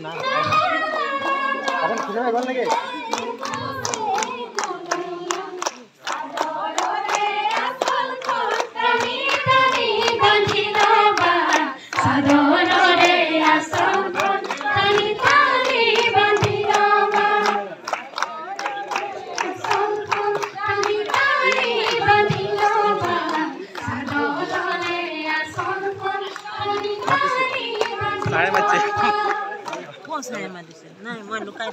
না এখন খুলে গেল নাকি Saya mati sih, nah mau lukai